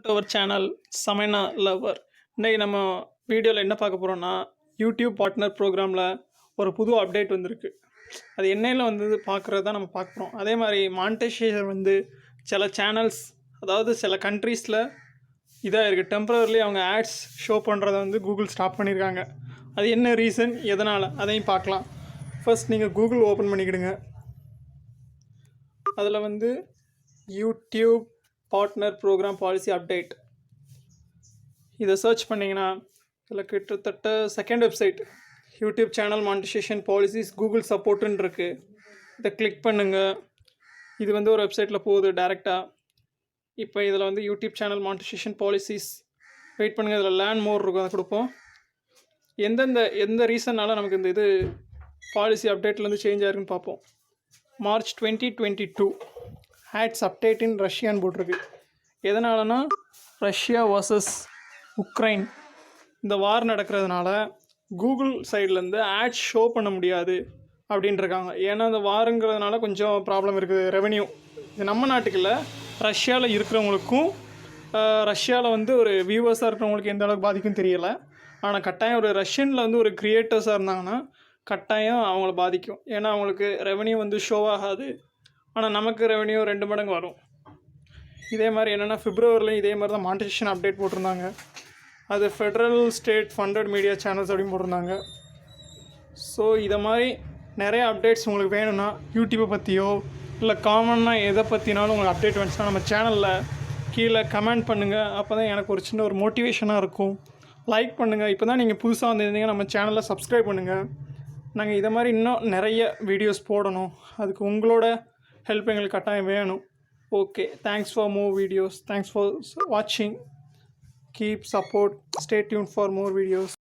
To அவர் channel சமைனா lover. இன்றைக்கி நம்ம வீடியோவில் என்ன பார்க்க போகிறோன்னா, யூடியூப் பார்ட்னர் ப்ரோக்ராமில் ஒரு புது அப்டேட் வந்திருக்கு. அது என்னென்ன வந்தது பார்க்குறது தான் நம்ம பார்க்க போகிறோம். அதே மாதிரி மானிட்டைசேஷன் வந்து சில சேனல்ஸ், அதாவது சில கண்ட்ரீஸில் இதாக இருக்குது. டெம்பரரிலி அவங்க ஆட்ஸ் ஷோ பண்ணுறத வந்து கூகுள் ஸ்டாப் பண்ணியிருக்காங்க. அது என்ன ரீசன், எதனால், அதையும் பார்க்கலாம். ஃபர்ஸ்ட் நீங்கள் கூகுள் ஓப்பன் பண்ணிக்கிடுங்க. அதில் வந்து YouTube partner program policy update இதை சர்ச் பண்ணிங்கன்னா இதில் கிட்டத்தட்ட second website YouTube channel monetisation policies Google சப்போர்ட்டுன்னு இருக்குது. இதை கிளிக் பண்ணுங்கள். இது வந்து ஒரு வெப்சைட்டில் போகுது டேரெக்டாக. இப்போ இதில் வந்து YouTube channel monetisation policies wait பண்ணுங்கள். இதில் லேர்ன் மோர் இருக்கும், அதை கொடுப்போம். எந்த ரீசன்னால் நமக்கு இந்த இது பாலிசி அப்டேட்லேருந்து சேஞ்ச் ஆயிருக்குன்னு பார்ப்போம். மார்ச் 2022 ஆட்ஸ் அப்டேட் இன் ரஷ்யான்னு போட்டிருக்கு. எதனாலனா ரஷ்யா வர்சஸ் உக்ரைன் இந்த வார் நடக்கிறதுனால கூகுள் சைட்லேருந்து ஆட்ஸ் ஷோ பண்ண முடியாது அப்படின்ட்டுருக்காங்க. ஏன்னா அந்த வாருங்கிறதுனால கொஞ்சம் ப்ராப்ளம் இருக்குது. ரெவென்யூ இது நம்ம நாட்டுக்கு இல்லை, ரஷ்யாவில் இருக்கிறவங்களுக்கும் ரஷ்யாவில் வந்து ஒரு வியூவர்ஸாக இருக்கிறவங்களுக்கு எந்த அளவுக்கு பாதிக்கும் தெரியலை. ஆனால் கட்டாயம் ஒரு ரஷ்யனில் வந்து ஒரு க்ரியேட்டர்ஸாக இருந்தாங்கன்னா கட்டாயம் அவங்கள பாதிக்கும். ஏன்னா அவங்களுக்கு ரெவென்யூ வந்து ஷோ ஆகாது. ஆனால் நமக்கு ரெவென்யூ 2 மடங்கு வரும். இதே மாதிரி என்னென்னா பிப்ரவரிலையும் இதே மாதிரி தான் மானிட்டைசேஷன் அப்டேட் போட்டிருந்தாங்க. அது Federal state funded media channels அப்படின்னு போட்டிருந்தாங்க. ஸோ இதை மாதிரி நிறைய அப்டேட்ஸ் உங்களுக்கு வேணும்னா யூடியூப்பை பற்றியோ இல்லை காமனாக எதை பற்றினாலும் உங்களுக்கு அப்டேட் வேணுச்சுன்னா நம்ம சேனலில் கீழே கமெண்ட் பண்ணுங்கள். அப்போ தான் எனக்கு ஒரு சின்ன ஒரு மோட்டிவேஷனாக இருக்கும். லைக் பண்ணுங்கள். இப்போ தான் நீங்கள் புதுசாக வந்திருந்தீங்க நம்ம சேனலில் சப்ஸ்கிரைப் பண்ணுங்கள். நாங்கள் இதை மாதிரி இன்னும் நிறைய வீடியோஸ் போடணும். அதுக்கு உங்களோட ஹெல்ப் எங்களுக்கு கட்டாயம் வேணும். Okay, thanks for more videos. Thanks for வாட்சிங். Keep support. Stay tuned for more videos.